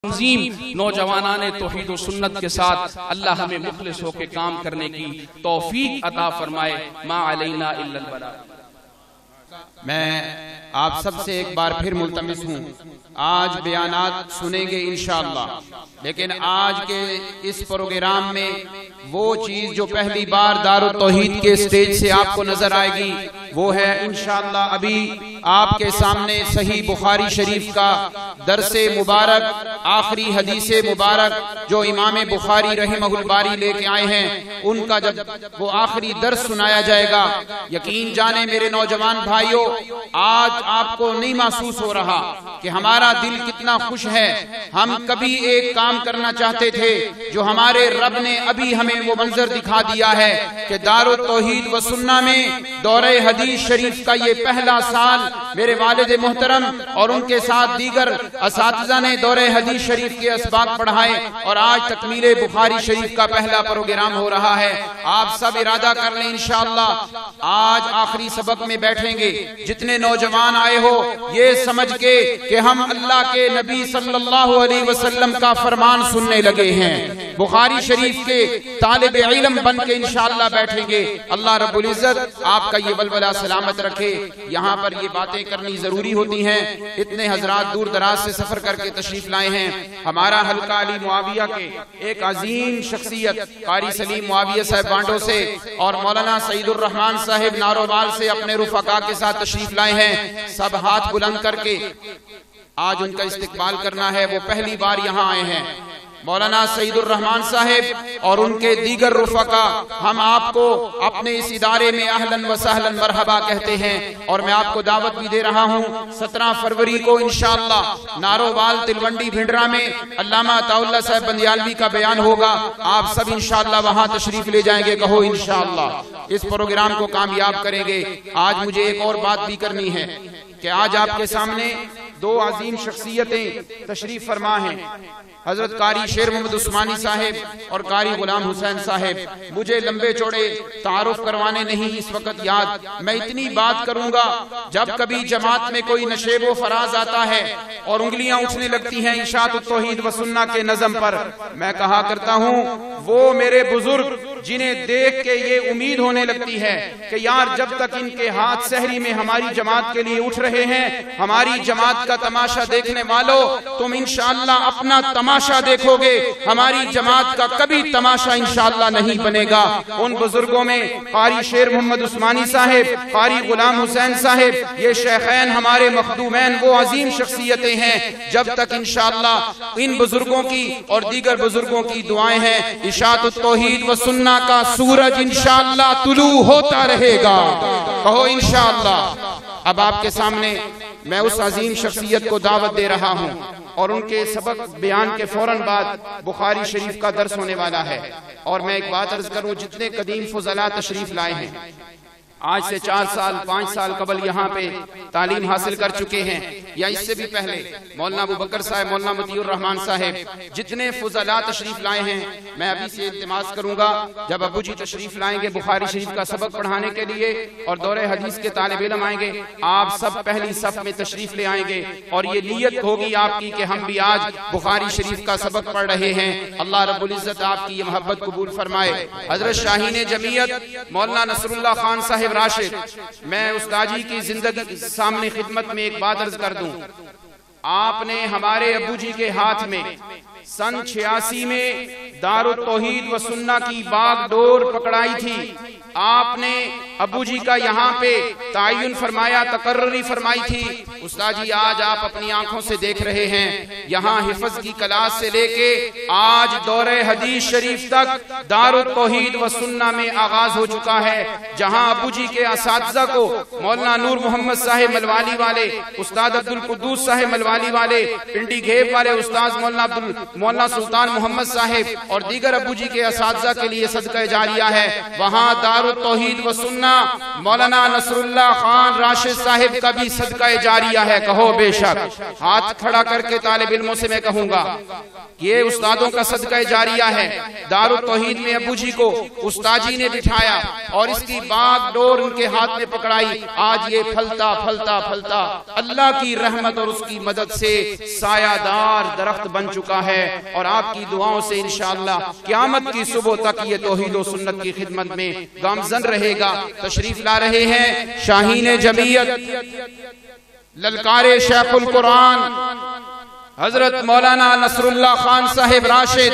तंजीम नौजवानाने तौहीद व सुन्नत के साथ अल्लाह हमें मुखलिस होकर काम करने की तौफीक अता फरमाए। मा अलैना इल्लल बलाग। मैं आप सबसे एक बार फिर मुल्तमिस हूँ, आज बयानात सुनेंगे इंशाअल्लाह, लेकिन आज के इस प्रोग्राम में वो चीज जो पहली बार दारुत तौहीद के स्टेज से आपको नजर आएगी वो है इंशाअल्लाह अभी आपके सामने सही बुखारी शरीफ का दरसे मुबारक, आखिरी हदीसे मुबारक जो इमाम बुखारी रहमहुल बारी लेके आए हैं, उनका जब वो आखिरी दर्स सुनाया जाएगा, यकीन जाने मेरे नौजवान भाइयों, आज आपको नहीं महसूस हो रहा कि हमारा दिल कितना खुश है। हम कभी एक काम करना चाहते थे जो हमारे रब ने अभी हमें वो मंजर दिखा दिया है कि दारुत तौहीद व सुन्ना में दौरे हदीस शरीफ का ये पहला साल मेरे वालिद मोहतरम और उनके साथ दीगर असातिज़ा ने दौरे हदीस शरीफ के असबाक पढ़ाए और आज तकमीले बुखारी शरीफ का पहला प्रोग्राम हो रहा है। आप सब इरादा कर लें इंशाअल्लाह आज आखिरी सबक में बैठेंगे। जितने नौजवान आए हो ये समझ के कि हम अल्लाह के नबी सल्लल्लाहु अलैहि वसल्लम का फरमान सुनने लगे हैं, बुखारी शरीफ के तालिब इल्म बन के इंशाअल्लाह बैठेंगे। अल्लाह रब्बुल इज्जत आपका ये वलवला सलामत रखे। यहाँ पर ये बातें करनी जरूरी होती हैं। इतने हजरात दूर दराज से सफर करके तशरीफ लाए हैं। हमारा हल्का अली मुआविया के एक अजीम शख्सियत कारी सलीम मुआविया साहब बांडो से और मौलाना सईदुर रहमान साहिब नारोवाल से अपने रुफका के साथ तशरीफ लाए हैं। सब हाथ बुलंद करके आज उनका इस्तकबाल करना है। वो पहली बार यहाँ आए हैं। मौलाना सईदुर रहमान साहिब और उनके दीगर रुफका, हम आपको अपने इस इदारे में अहलन व सहलन मरहबा कहते हैं और मैं आपको दावत भी दे रहा हूँ 17 फरवरी को इंशाअल्लाह नारोवाल तिलवंडी भिंडरा में अल्लामा अताउल्लाह साहब बंदियालवी का बयान होगा। आप सब इंशाअल्लाह वहाँ तशरीफ ले जाएंगे। कहो इंशाअल्लाह इस प्रोग्राम को कामयाब करेंगे। आज मुझे एक और बात भी करनी है कि आज आपके सामने दो अजीम शख्सियतें तशरीफ फरमा हैं, हजरत कारी शेर मोहम्मद उस्मानी साहिब और कारी गुलाम हुसैन साहिब। मुझे लंबे चौड़े तारुफ करवाने नहीं इस वक्त याद, मैं इतनी बात करूंगा जब कभी जमात में कोई नशेबो फराज आता है और उंगलियां उठने लगती हैं इशाअत तौहीद व सुन्ना के नज़म पर, मैं कहा करता हूं वो मेरे बुजुर्ग जिन्हें देख के ये उम्मीद होने लगती है कि यार जब तक इनके हाथ सहरी में हमारी जमात के लिए उठ रहे हैं, हमारी जमात का तमाशा देखने वालों, तुम इंशाअल्लाह अपना तमाशा देखोगे, हमारी जमात का कभी तमाशा इंशाअल्लाह नहीं बनेगा। उन बुजुर्गों में कारी शेर मोहम्मद उस्मानी साहिब, कारी गुलाम हुसैन साहिब, ये शेखैन हमारे मखदूमैन वो अजीम शख्सियतें हैं। जब तक इंशाअल्लाह इन बुजुर्गों की और दीगर बुजुर्गों की दुआएं हैं, इशाअत तौहीद व सुन्ना का सूरज इंशाअल्लाह तुलू होता रहेगा। कहो इंशाअल्लाह। अब आपके सामने मैं उस अजीम शख्सियत को दावत दे रहा हूँ और उनके सबक बयान के फौरन बाद बुखारी शरीफ का दर्स होने वाला है। और मैं एक बात अर्ज करूँ, जितने कदीम फुजला तशरीफ लाए हैं आज से 4 साल 5 साल कबल यहाँ पे तालीम हासिल कर चुके हैं या इससे भी पहले मौलाना अबू बकर साहब, मौलाना मतीउर रहमान साहब, जितने फुजला तशरीफ लाए हैं, मैं अभी से इल्तिमास करूंगा जब अबू जी तशरीफ लाएंगे बुखारी शरीफ का सबक पढ़ाने के लिए और दौरे हदीस के तालिब इल्म आएंगे, आप सब पहली सफ में तशरीफ ले आएंगे और ये नीयत होगी आपकी कि हम भी आज बुखारी शरीफ का सबक पढ़ रहे हैं। अल्लाह रब्बुल इज्जत आपकी ये मोहब्बत कबूल फरमाए। हजरत शाहीन जमीयत मौलाना नसरुल्लाह खान साहिब राशिद, मैं उस्तादी की जिंदगी सामने खिदमत में एक बात अर्ज कर दूं, आपने हमारे अबू जी के हाथ में सन 86 में दारुत तौहीद व सुन्ना की बागडोर पकड़ाई थी। आपने अबू जी का यहाँ पे तायुन फरमाया, तकर्री फरमाई थी। उस्ताद जी आज आप अपनी आंखों से देख रहे हैं, यहाँ हिफ्ज की क्लास से लेके आज दौरे हदीस शरीफ तक दारुत तौहीद व सुन्ना में आगाज हो चुका है। जहाँ अबू जी के असातिज़ा को मौलाना नूर मोहम्मद साहिब मलवाली वाले, उस्ताद अब्दुल कुद्दूस साहिब मलवाली वाले, पिंडी घेब वाले उस्ताद मौलाना सुल्तान मोहम्मद साहिब और दीगर अबू जी के असातिज़ा के लिए सदका जारिया है। वहाँ दारुत तौहीद व सुन्ना मौलाना नसरुल्लाह खान राशिद साहिब का भी सदका जारिया है? कहो बेशक। हाथ खड़ा करके तालिब इल्मों से मैं कहूंगा ये उस्तादों का सदका जारिया है। दारुल तौहीद में अबू जी को उस्ताजी ने बिठाया और इसकी बागडोर उनके हाथ में पकड़ाई। आज ये फलता फलता फलता अल्लाह की रहमत और उसकी मदद से सायादार दरख्त बन चुका है। और आपकी दुआओं से इंशाअल्लाह क़यामत की सुबह तक ये तौहीद और सुन्नत की खिदमत में गामजन रहेगा। तशरीफ ला रहे हैं शाहीन जमीयत ललकारे शेखुल कुरान हजरत मौलाना नसरुल्लाह खान साहिब राशिद,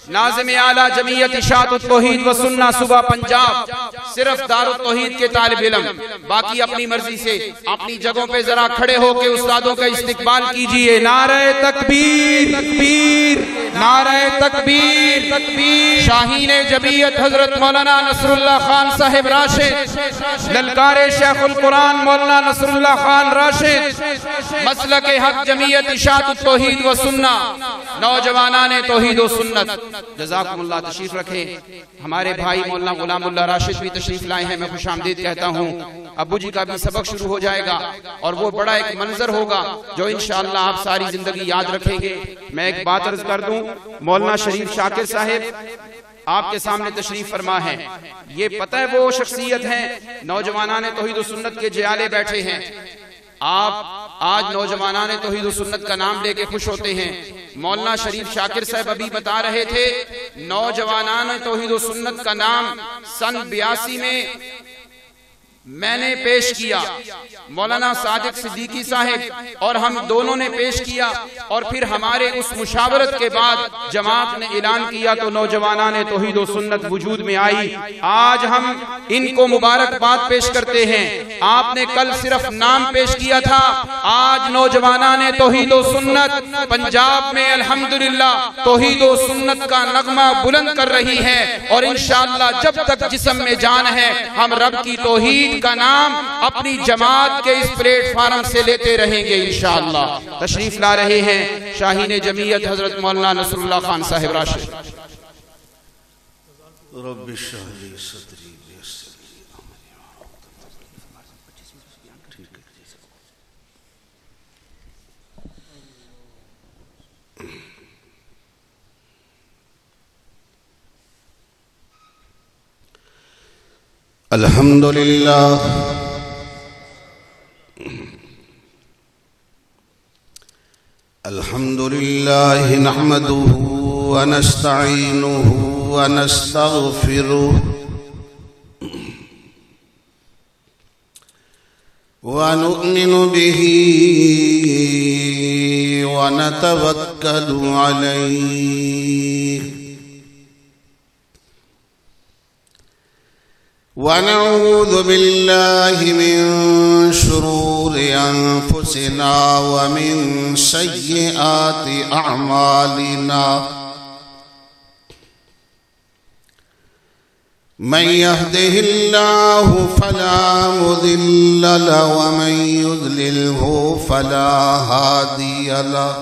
नाज़िम आला जमीयत इशाअतुत तौहीद व सुन्ना सूबा पंजाब। सिर्फ दारुल तौहीद के तालिब इल्म, बाकी अपनी मर्जी से अपनी जगहों पे जरा खड़े होकर उस्तादों का इस्तिकबाल कीजिए। नारे तकबीर तकबीर, नारे तकबीर तकबीर। शाहीन जमीयत हजरत मौलाना नसरुल्लाह खान साहिब राशिद, ललकारे शेखुल कुरान मौलाना नसरुल्लाह खान राशिद, मसलके हक जमीयत इशाअतुत तौहीद व सुन्ना, नौजवानाने तौहीद व सुन्नत। जज़ाकुमुल्लाह। तशरीफ रखें। हमारे भाई मौलाना गुलामुल्लाह राशिद भी तशरीफ लाए हैं। मैं खुशामदीद कहता हूँ। अबू जी का भी सबक शुरू हो जाएगा और वो बड़ा एक मंजर होगा जो इंशाअल्लाह आप सारी जिंदगी याद रखेंगे। मैं एक बात अर्ज कर दूं, मौलाना शरीफ शाकिर साहिब आपके सामने तशरीफ फरमा है। ये पता है वो शख्सियत है, नौजवानाने तौहीद व सुन्नत के जियाले बैठे हैं। आप आज नौजवानाने तौहीद व सुन्नत का नाम लेके खुश होते हैं। मौलाना शरीफ शाकिर साहब अभी बता रहे थे नौजवानाने तौहीद व सुन्नत का नाम सन 82 में मैंने पेश किया, मौलाना सादिक सिद्दीकी साहिब और हम दोनों ने पेश किया। और फिर हमारे उस मुशावरत के बाद जमात ने ऐलान किया तो नौजवानाने तौहीद व सुन्नत वजूद में आई। आज हम इनको मुबारकबाद पेश करते हैं। आपने कल सिर्फ नाम पेश किया था, आज नौजवानाने तौहीद व सुन्नत पंजाब में अल्हम्दुलिल्लाह तौहीद व सुन्नत का नगमा बुलंद कर रही है। और इंशाअल्लाह जब तक जिस्म में जान है हम रब की तौहीद का नाम अपनी जमात के इस प्लेटफार्म से लेते रहेंगे इंशाअल्लाह। तशरीफ ला रहे हैं शाहीन जमीयत हजरत मौलाना नसरुल्लाह खान साहिब राशिद। अल्हम्दुलिल्लाह अल्हम्दुलिल्लाह नहमदुहु व नस्तईनुहु व नस्तगफिरुहु व नु'मिनु बिही व नतवक्कलु अलैहि वनऊज़ु बिल्लाहि मिन शुरूरि अनफुसिना व मिन सय्यिआति अअमालिना मन यहदिहिल्लाहु फला मुदिल्ल लहु व मन युद्लिलहु फला हादिय लहु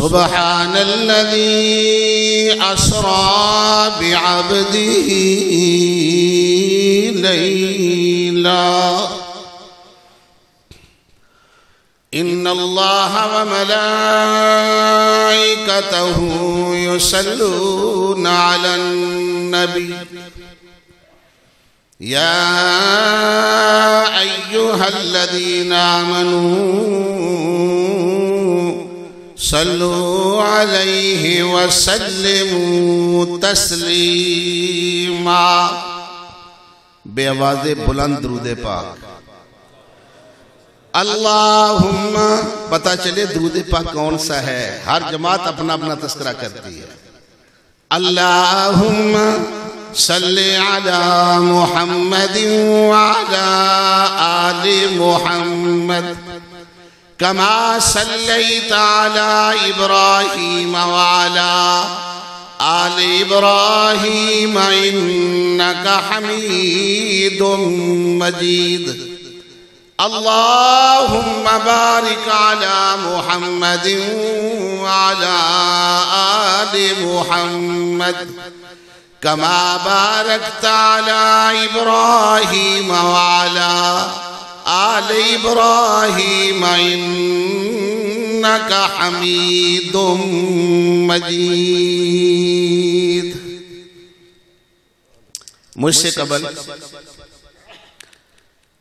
सुब्हानल्लज़ी अस्रा बिअब्दिही लैला इन्नल्लाह व मलाइकतहू युसल्लूना अलन नबी या अय्युहल्लज़ीना आमनू सल्लु अलैहि वसल्लिमू तस्लीमा। बेआवाज़े बुलंद दुरूद पाक। अल्लाहुम्मा, पता चले दुरूद पाक कौन सा है। हर जमात अपना अपना तस्करा करती है। अल्लाहुम्मा सल्ली अला मुहम्मदिन व अला आलि मुहम्मद कमा सल्लैता अला इब्राहीम व अला आलि इब्राहीम इन्नका हमीदुम मजीद। अल्लाहुम्मा बारिक अला मुहम्मदिन व अला आलि मुहम्मद कमा बारकता अला इब्राहीम व अला आलि इब्राहीम इन्नका हमीदुम मजीद। मुझसे कबल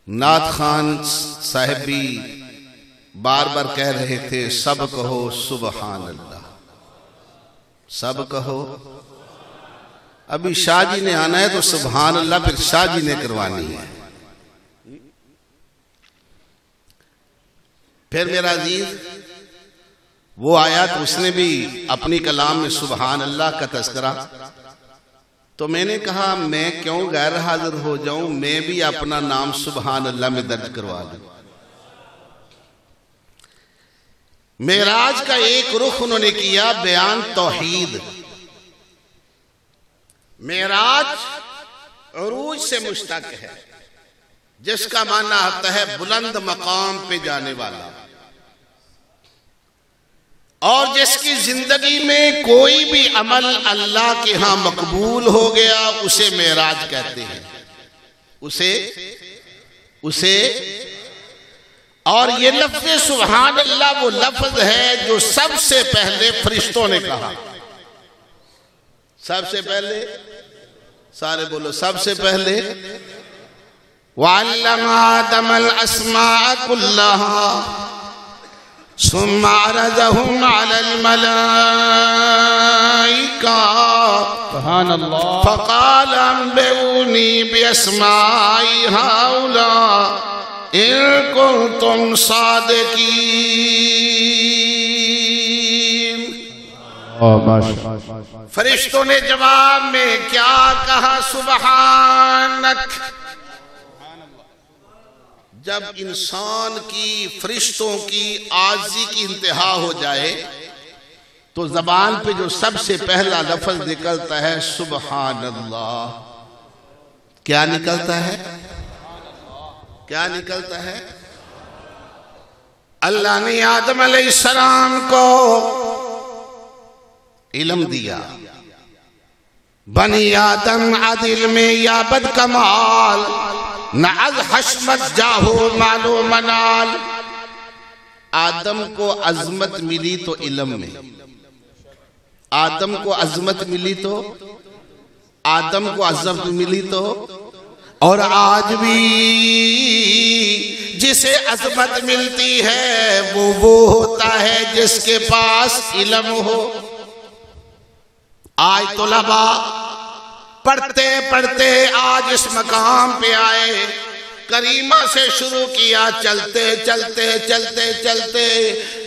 नाथ खान साहब भी बार बार कह रहे थे, सब कहो सुबहान अल्लाह, सब कहो। अभी शाह जी ने आना है तो सुबहान अल्लाह फिर शाह जी ने करवानी है। फिर मेरा अजीज वो आया तो उसने भी अपनी कलाम में सुबहान अल्लाह का तज़किरा। तो मैंने कहा मैं क्यों गैर हाजिर हो जाऊं, मैं भी अपना नाम सुबहान अल्लाह में दर्ज करवा लूं। मेराज का एक रुख उन्होंने किया बयान तौहीद। मेराज उरूज से मुश्तक है, जिसका माना होता है बुलंद मकाम पे जाने वाला, और जिसकी जिंदगी में कोई भी अमल अल्लाह के यहां मकबूल हो गया उसे मेराज कहते हैं। उसे और ये लफ्ज़ सुभान अल्लाह वो लफ्ज़ है जो सबसे पहले फरिश्तों ने कहा। सबसे पहले, सारे बोलो, सबसे पहले वअल्लमा आदमल अस्माअ कुल्लहा सुम्मा अरज़हुम अलल मलाइका सुभान अल्लाह फ़क़ाल अंबिऊनी बिअस्माइ हाउला इन कुंतुम सादिकीन। फरिश्तों ने जवाब में क्या कहा? सुबहानक। जब इंसान की, फरिश्तों की आजी की इंतहा हो जाए तो जबान पे जो सबसे पहला लफ्ज निकलता है सुबहान अल्लाह। क्या निकलता है? क्या निकलता है? अल्लाह ने आदम अलैहिस्सलाम को इल्म दिया। बनी आदम आदिल में या बद कमाल न अज हशमत जाहो मालो मनाल। आदम को अजमत मिली तो इल्म में, आदम को अजमत मिली तो, आदम को अजमत मिली तो, और आज भी जिसे अजमत मिलती है वो होता है जिसके पास इल्म हो। आज तुलबा पढ़ते पढ़ते आज इस मकाम पे आए, करीमा से शुरू किया, चलते चलते चलते चलते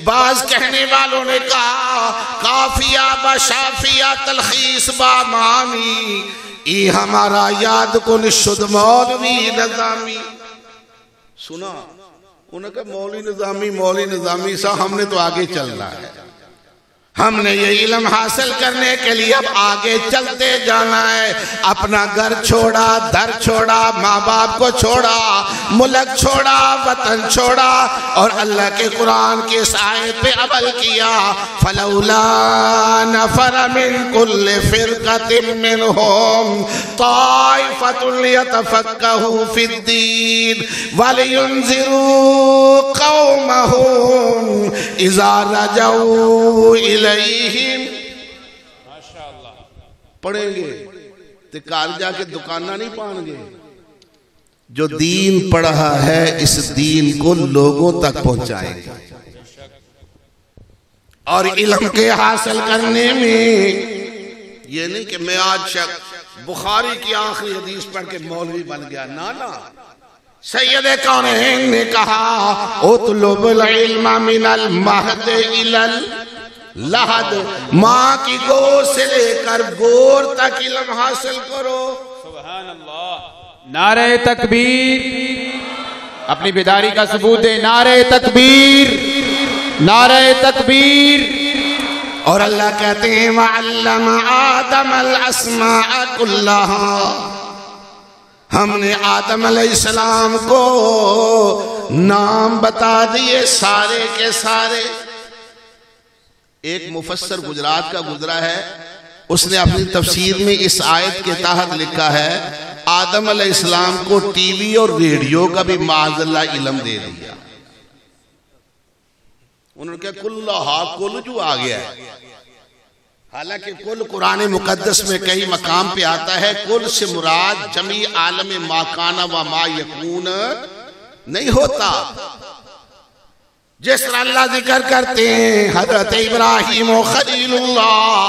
बाज कहने वालों ने कहा काफिया बशाफिया तलखीस बा मामी ई हमारा याद कुन शुद्ध मौलवी निजामी। सुना उन्होंने कहा मौलवी निजामी सा, हमने तो आगे चलना है। हमने ये इल्म हासिल करने के लिए अब आगे चलते जाना है। अपना घर छोड़ा, दर छोड़ा, माँ बाप को छोड़ा, मुल्क छोड़ा, वतन छोड़ा और अल्लाह के कुरान की इस आयत पे अमल किया। फलौला नफर मिन कुल्लि फिरक़तिन मिनहुम ताइफ़तुन लियतफ़क़्क़हू फ़िद्दीन वलियुन्ज़िरू क़ौमहुम इज़ा रजऊ इलैहिम। पढ़ेंगे तो कार जाके दुकाना नहीं पाएंगे। जो दीन पढ़ा है इस दीन को लोगों तक पहुंचाएगा। और इल्म के हासिल करने में ये नहीं कि मैं आज बुखारी की आखिरी हदीस पढ़ के मौलवी बन गया, ना ना। सैयद कौनैन ने कहा उतलुबुल इल्म मिनल महद इलल लहद, माँ की गोद से लेकर गोर तक इल्म हासिल करो। सुभान अल्लाह। नारे तकबीर, अपनी बेदारी का सबूत दे। नारे तकबीर, नारे तकबीर। और अल्लाह कहते हैं वअल्लम आदम अल अस्माअ कुल्लहा, हमने आदम अलैहिस्सलाम को नाम बता दिए सारे के सारे। एक मुफस्सर गुजरात का गुजरा है, उसने अपनी तफसीर में इस आयत के तहत लिखा है आदम अलैहिस्सलाम को टीवी और रेडियो का भी माज़अल्लाह इल्म दे दिया। उन्होंने कहा कुल्लहा, कुल जो आ गया है। हालांकि कुल कुरान मुकद्दस में कई मकाम पे आता है, कुल से मुराद जमी आलम माकाना व मा यकून नहीं होता। जिस तरह अल्लाह जिक्र करते हैं हजरत इब्राहिम व खलीलुल्लाह,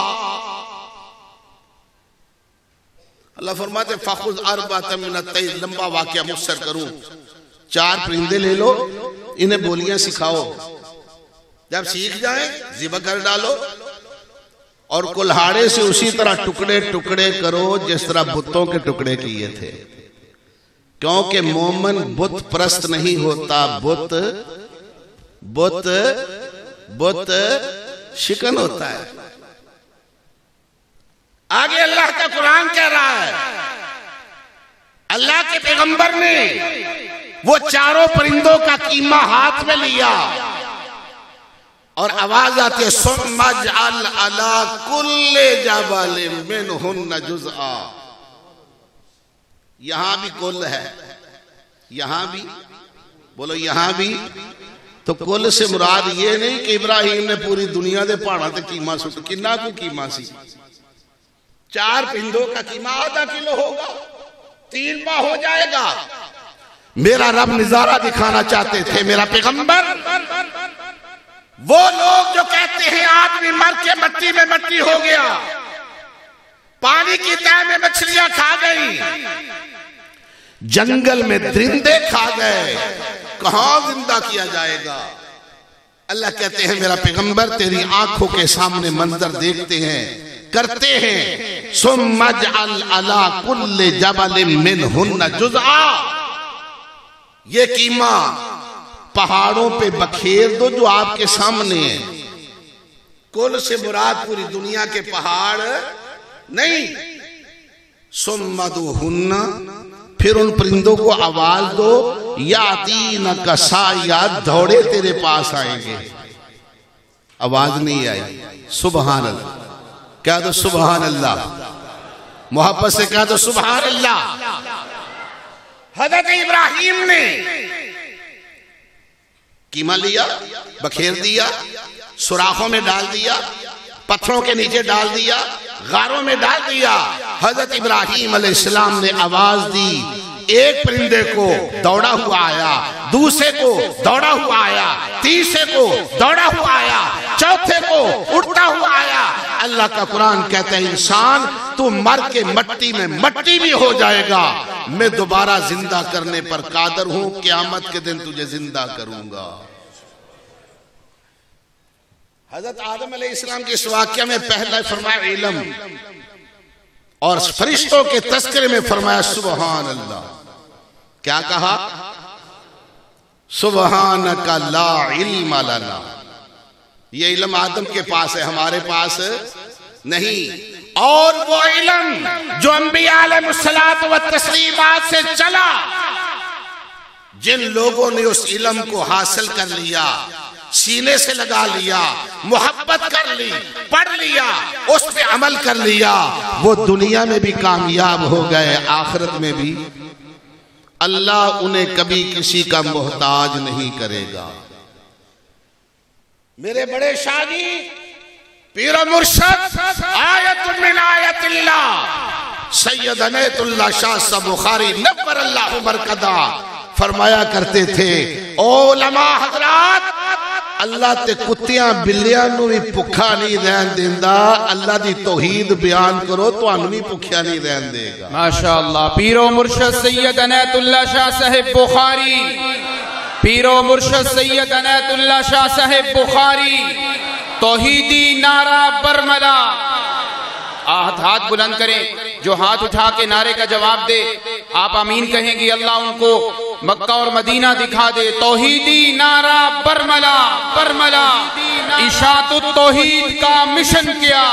अल्लाह फरमाते फखुज़ अर्बअतम मिनत तैर, लंबा वाक़या मुख्तसर करूं, 4 परिंदे ले लो, इन्हें बोलियां सिखाओ, जब सीख जाए ज़िबा कर डालो और कुल्हाड़े से उसी तरह टुकड़े टुकड़े करो जिस तरह बुतों के टुकड़े किए थे। क्योंकि मोमन बुत परस्त नहीं होता, बुत बुत बुत शिकन होता है। आगे अल्लाह का कुरान कह रहा है, अल्लाह के पैगंबर ने वो 4 परिंदों का कीमा हाथ में लिया और आवाज आती है सुम्मजअल अला कुल्ले जबलिन मिनहुन्न जुज़आ। यहां भी कुल है, यहां भी बोलो, यहां भी। तो कुल से मुराद ये नहीं कि इब्राहिम ने पूरी दुनिया के पहाड़ा ते कीमा सुट, किन्ना को कीमा सी। 4 परिंदों का कीमा आधा किलो होगा, 3 माह हो जाएगा। मेरा रब नजारा दिखाना चाहते थे, मेरा पैगंबर। वो लोग जो कहते हैं आदमी मर के मट्टी में मट्टी हो गया, पानी की तह में मछलियां खा गई, जंगल में दरिंदे खा गए, कहां जिंदा किया जाएगा। अल्लाह कहते हैं मेरा पैगंबर तेरी आंखों के सामने मंजर देखते हैं, करते हैं। सुम्मजअल अला कुल्ले जबलिन मिनहुन्न जुज़आ, ये कीमा पहाड़ों पे बखेर दो जो आपके सामने है। कुल से मुराद पूरी दुनिया के पहाड़ नहीं। सुम्मदुहुन्ना, फिर उन परिंदों को आवाज दो, यातीना कसाया, दौड़े तेरे पास आएंगे। आवाज नहीं आई। सुभान अल्लाह, क्या तो सुभान अल्लाह, मोहब्बत से क्या तो सुभान अल्लाह। हजरत इब्राहिम ने कीमा लिया, बखेर दिया, सुराखों में डाल दिया, पत्थरों के नीचे डाल दिया, गारों में डाल दिया। हजरत इब्राहिम अलैहिस्सलाम ने आवाज दी, एक परिंदे को दौड़ा हुआ आया, दूसरे को दौड़ा हुआ आया, तीसरे को दौड़ा हुआ आया, चौथे को उड़ता हुआ आया। अल्लाह का कुरान कहता है इंसान तू मर के मट्टी में मट्टी भी हो जाएगा, मैं दोबारा जिंदा करने पर कादर हूं, क़यामत के दिन तुझे जिंदा करूंगा। हजरत आदम अलैहिस्सलाम के इस वाक्य में पहला फरमाया इल्म, और फरिश्तों के तस्करे में फरमाया सुभान अल्लाह। क्या कहा? सुब्हानका ला इल्म लना ये इल्म आदम के पास है, हमारे पास नहीं। और वो इल्म जो अंबिया अलैहिस्सलात व तस्लीमात से चला, जिन लोगों ने उस इल्म को हासिल कर लिया, सीने से लगा लिया, मोहब्बत कर ली, पढ़ लिया, उस पे अमल कर लिया, वो दुनिया में भी कामयाब हो गए, आखिरत में भी अल्लाह उन्हें कभी किसी का मोहताज नहीं करेगा। मेरे बड़े शादी पीर मुर्शद आयत मिन आयतिल्लाह सैयद अनैतुल्लाह शाह साहब बुखारी नव्वर अल्लाहु बरकदा फरमाया करते थे, ओ उलमा हजरात, अल्लाह ते कुत्तियां बिल्लियां नू भी भुखा नहीं रहन देंदा, अल्लाह दी तौहीद बयान करो तुहानू भी भुखिया नहीं रहन देगा। माशाअल्लाह। पीरो मुर्शद सैयद अनैतुल्लाह शाह साहिब बुखारी, पीरो मुर्शद सैयद अनैतुल्लाह शाह साहिब बुखारी, तौहीदी नारा बरमला। हाथ बुलंद करें, जो हाथ उठा के नारे का जवाब दे आप आमीन कहेंगे, अल्लाह उनको मक्का और मदीना दिखा दे। तौहीदी नारा बरमला, बरमला। इशाअतुत तौहीद का मिशन किया,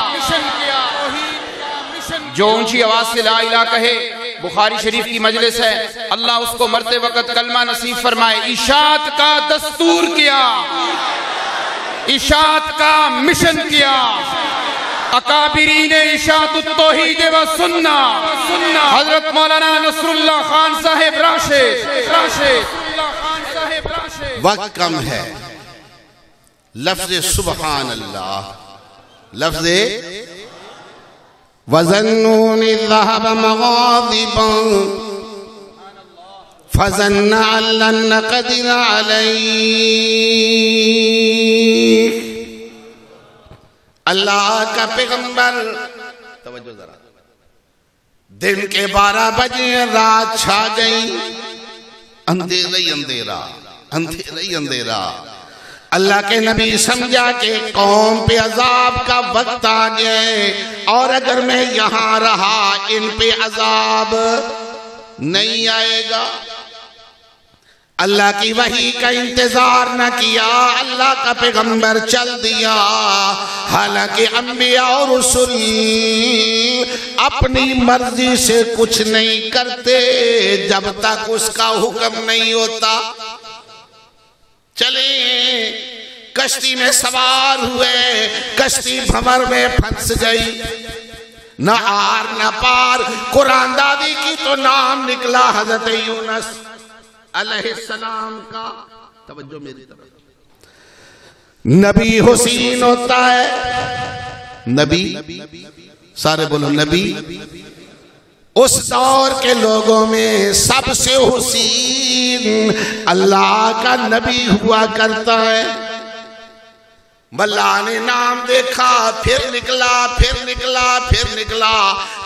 जो ऊंची आवाज से ला इलाहा कहे, बुखारी शरीफ की मजलिस है, अल्लाह उसको मरते वक्त कलमा नसीब फरमाए। इशाअत का दस्तूर किया, इशाअत का मिशन किया, अकाबिरीन इशाअतुत तौहीद व सुन्ना, हजरत मौलाना नसरुल्लाह खान साहिब राशिद, वक्त कम है, लफ्ज़ सुबहान अल्लाह, लफ्ज़ वज़न्नूनि ज़हब मग़ाज़िबन फ़ज़न्ना अल्लन नक़दिर अलैहि। अल्लाह का पैगंबर, तवज्जो जरा, दिन के 12 बजे रात छा गई, अंधेरा ही अंधेरा, अंधेरा ही अंधेरा। अल्लाह के नबी समझा कि कौम पे अजाब का वक्त आ गया, और अगर मैं यहां रहा इन पे अजाब नहीं आएगा। अल्लाह की वही का इंतजार न किया, अल्लाह का पैगंबर चल दिया। हालांकि अंबिया और रसूल अपनी मर्जी से कुछ नहीं करते जब तक उसका हुक्म नहीं होता। चले कश्ती में सवार हुए, कश्ती भंवर में फंस गई, न आर न पार। कुरान दादी की तो नाम निकला हजरत यूनुस अलैहिस्सलाम का। तवज्जो मेरी तरफ, नबी हुसैन होता है, नबी, सारे बोलो नबी। उस दौर के लोगों में सबसे हुसैन अल्लाह का नबी हुआ करता है। मल्ला ने नाम देखा, फिर निकला, फिर निकला, फिर निकला,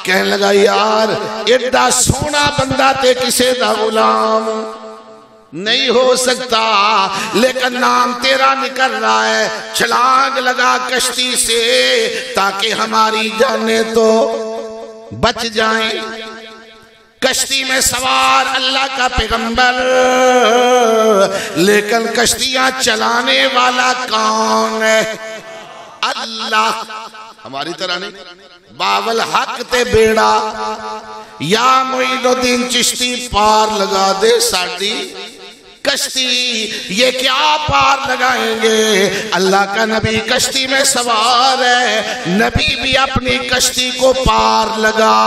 कहने लगा यार एडा सोना बंदा ते किसे दा गुलाम नहीं हो सकता, लेकिन नाम तेरा निकल रहा है। छलांग लगा कश्ती से ताकि हमारी जानें तो बच जाएं। कश्ती में सवार अल्लाह का पैगंबर, लेकिन कश्तियां चलाने वाला कौन है? अल्लाह। हमारी तरह नहीं, बावल हक ते बेड़ा या मोइनुद्दीन चिश्ती पार लगा दे साडी कश्ती। ये क्या पार लगाएंगे? अल्लाह का नबी कश्ती में सवार है, नबी भी अपनी कश्ती को पार लगा।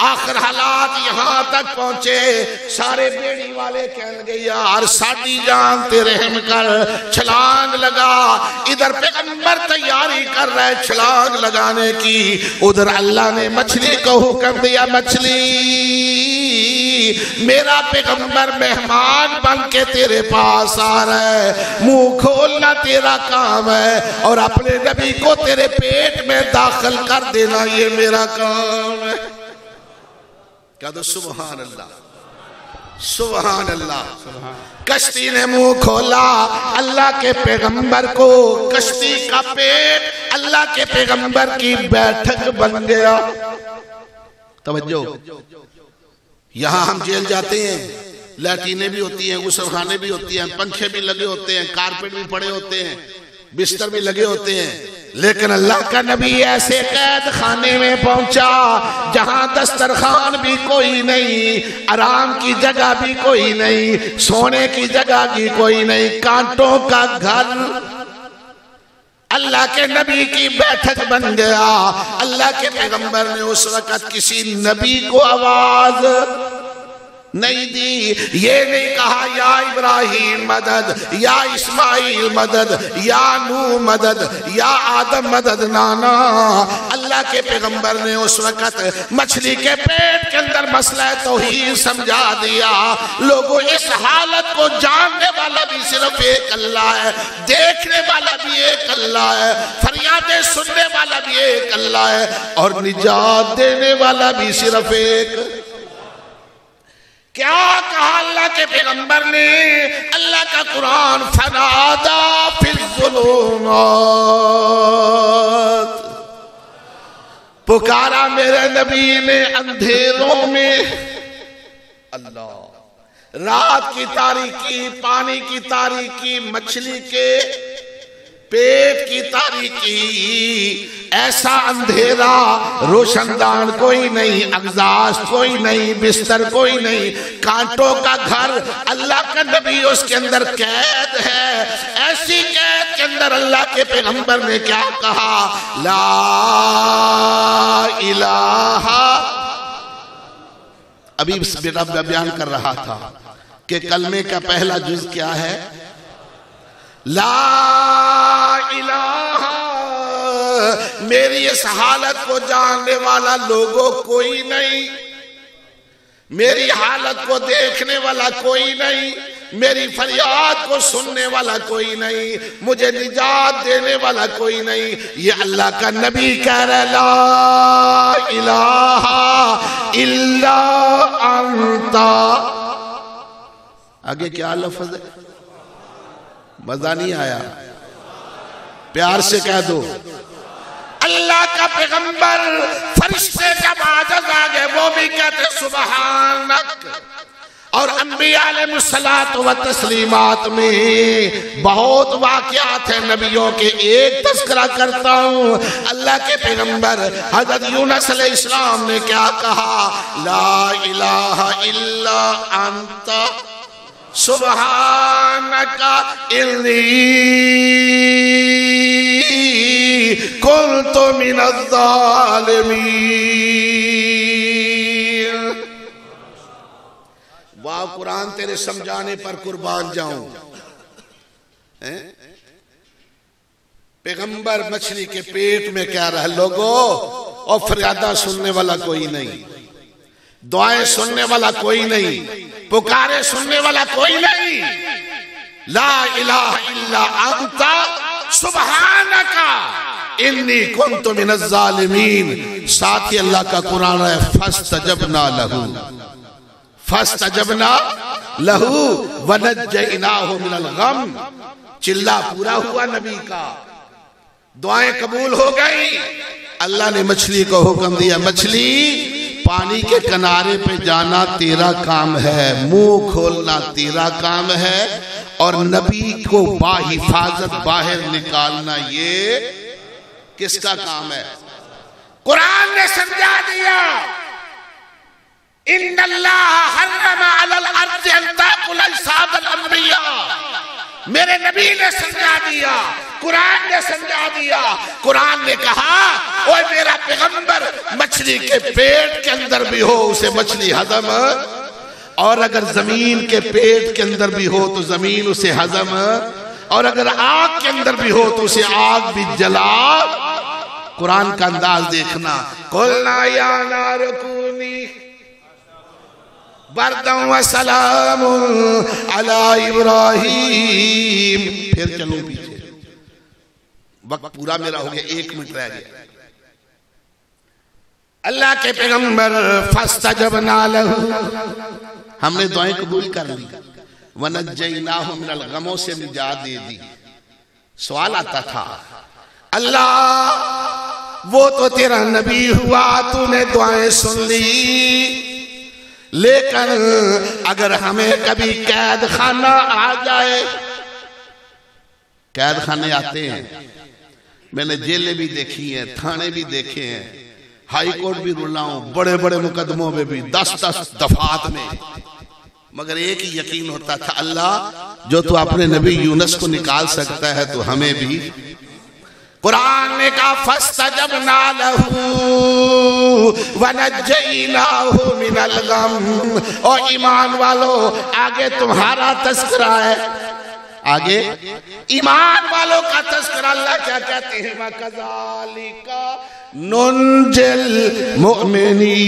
आखिर हालात यहाँ तक पहुंचे, सारे बेड़ी वाले कहने लगे यार साडी जान ते रहम कर, छलांग लगा। इधर पैगंबर तैयारी कर रहा है छलांग लगाने की, उधर अल्लाह ने मछली को हुक्म दिया, मछली मेरा पैगंबर मेहमान बन के तेरे पास आ रहा है, मुंह खोलना तेरा काम है और अपने नबी को तेरे पेट में दाखिल कर देना ये मेरा काम है। क्या तो सुभान अल्लाह, सुभान अल्लाह। कश्ती ने मुंह खोला, अल्लाह के पैगंबर को कश्ती का पेट अल्लाह के पैगंबर की बैठक बन गया। तवज्जो, यहाँ हम जेल जाते हैं, लैट्रीनें भी होती हैं, गुसलखाने भी होती हैं, पंखे भी लगे होते हैं, कारपेट भी पड़े होते हैं, बिस्तर में लगे होते हैं, लेकिन अल्लाह का नबी ऐसे कैद खाने में पहुंचा जहां दस्तरखान भी कोई नहीं, आराम की जगह भी कोई नहीं, सोने की जगह भी कोई नहीं, कांटों का घर। अल्लाह के नबी की बैठक बन गया। अल्लाह के पैगंबर ने उस वक्त किसी नबी को आवाज नहीं दी, ये नहीं कहा या इब्राहिम मदद, या इस्माइल मदद, या नूह मदद, या आदम मदद। नाना, अल्लाह के पैगंबर ने उस वक्त मछली के पेट के अंदर मसला तौहीद समझा दिया। लोगों, इस हालत को जानने वाला भी सिर्फ एक अल्लाह है, देखने वाला भी एक अल्लाह है, फरियादें सुनने वाला भी एक अल्लाह है, और निजात देने वाला भी सिर्फ एक। क्या कहा अल्लाह के पैगंबर ने? अल्लाह का कुरान, फनादा फिज़्ज़ुलूमात, पुकारा मेरे नबी ने अंधेरों में। अल्लाह, रात की तारीकी, पानी की तारीकी, मछली के पेट की तारीकी, ऐसा अंधेरा, रोशनदान कोई नहीं, अगजास कोई नहीं, बिस्तर कोई नहीं, कांटों का घर। अल्लाह का नबी उसके अंदर कैद है। ऐसी कैद के अंदर अल्लाह के पैगंबर ने क्या कहा? ला इलाहा। अभी बेटा बयान कर रहा था कि कलमे का पहला जुज क्या है? ला इलाहा। मेरी इस हालत को जानने वाला लोगों कोई नहीं, मेरी हालत को देखने वाला कोई नहीं, मेरी फरियाद को सुनने वाला कोई नहीं, मुझे निजात देने वाला कोई नहीं। ये अल्लाह का नबी कह रहा, ला इलाहा इल्ला अंता। आगे क्या लफ्ज़ है? मजा नहीं आया? प्यार से कह दो। अल्लाह का पैगंबर, फरिश्ते जब आजज आ गए वो भी कहते सुबहानक। और अंबिया अलैहिस्सलात व तस्लीमात में बहुत वाक़यात हैं नबियों के, एक तस्करा करता हूँ। अल्लाह के पैगंबर हज़रत यूनुस अलैहिस्सलाम ने क्या कहा? ला इलाहा इल्ला अंता सुबहानका इन्नी कुन्तु मिनज़ ज़ालिमीन। वाह, कुरान तेरे समझाने पर कुर्बान जाऊं। पैगंबर मछली के पेट में क्या रहा? लोगों, और फरियादा सुनने वाला कोई नहीं, दुआएं सुनने वाला कोई नहीं, पुकारे सुनने वाला कोई नहीं। ला इलाहा इल्ला अंता सुबहानका इन्नी कुन्तु मिनज़ ज़ालिमीन। साथ ही अल्लाह का कुरान है, फस्तजबना लहू, फस्तजबना लहू वनज्जयनाहु मिनल गम। चिल्ला पूरा हुआ नबी का, दुआएं कबूल हो गई। अल्लाह ने मछली को हुक्म दिया, मछली पानी के किनारे पे जाना तेरा काम है, मुंह खोलना तेरा काम है, और नबी को बाहिफाजत बाहर निकालना ये किसका काम है? कुरान ने समझा दिया। इन्नल्लाह हर्रम अलल अर्ज़ि अन ताकुल अजसादल अंबिया। मेरे नबी ने समझा दिया, कुरान ने समझा दिया। कुरान ने कहा, ओए मेरा पैगंबर, मछली के पेट के अंदर भी हो उसे मछली हजम, और अगर जमीन के पेट के अंदर भी हो तो जमीन उसे हजम, और अगर आग के अंदर भी हो तो उसे आग भी जला। कुरान का अंदाज देखना। कुलना या नार कूनी बरदम व सलाम अला इब्राहिम। फिर चलो पीछे, वक्त पूरा मेरा हो गया, 1 मिनट रह गया। अल्लाह के पैगंबर फस्तजबना लहू, हमने दुआएं कबूल कर ली, वनज्जयनाहु मिनल गमों से निजात दे दी। सवाल आता था, अल्लाह वो तो तेरा नबी हुआ, तूने दुआएं सुन ली, लेकिन अगर हमें कभी कैद खाना आ जाए, कैद खाने आते हैं, मैंने जेलें भी देखी हैं, थाने भी देखे हैं, हाई कोर्ट भी रुला हूं, बड़े बड़े मुकदमों में भी 10-10 दफात में, मगर एक ही यकीन होता था, अल्लाह जो तू अपने नबी यूनुस को निकाल सकता है तो हमें भी। कुरान ने कहा फस्तजबना लहू वनज्जयनाहु मिनल गम। और ईमान वालों, आगे तुम्हारा तस्करा है, आगे ईमान वालों का तस्करा। अल्लाह क्या कहते हैं, वकज़ालिका नुंजिल मुमिनीन।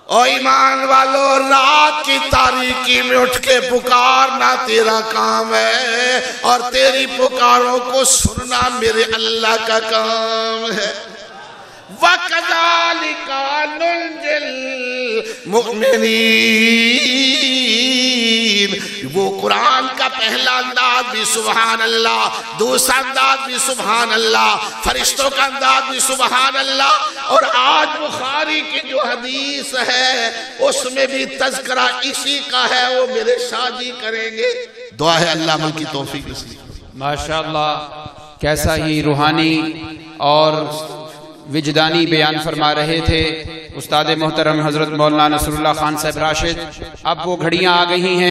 और ईमान वालों, रात की तारीकी में उठ के पुकारना तेरा काम है, और तेरी पुकारों को सुनना मेरे अल्लाह का काम है। वकज़ालिका नुंजिल मुमिनीन। वो कुरान का पहला अंदाज भी सुभान अल्लाह, दूसरा अंदाज भी सुभान अल्लाह, फरिश्तों का अंदाज भी सुभान अल्लाह। और आज बुखारी की जो हदीस है उसमें भी तज़किरा इसी का है, वो मेरे शादी करेंगे। दुआ है अल्लाह अमल की तौफीक नसीब। माशाअल्लाह, कैसा ही रूहानी और विजदानी बयान फरमा रहे थे उस्ताद मोहतरम हजरत मौलाना नसरुल्लाह खान साहब राशिद। अब वो घड़ियां आ गई हैं।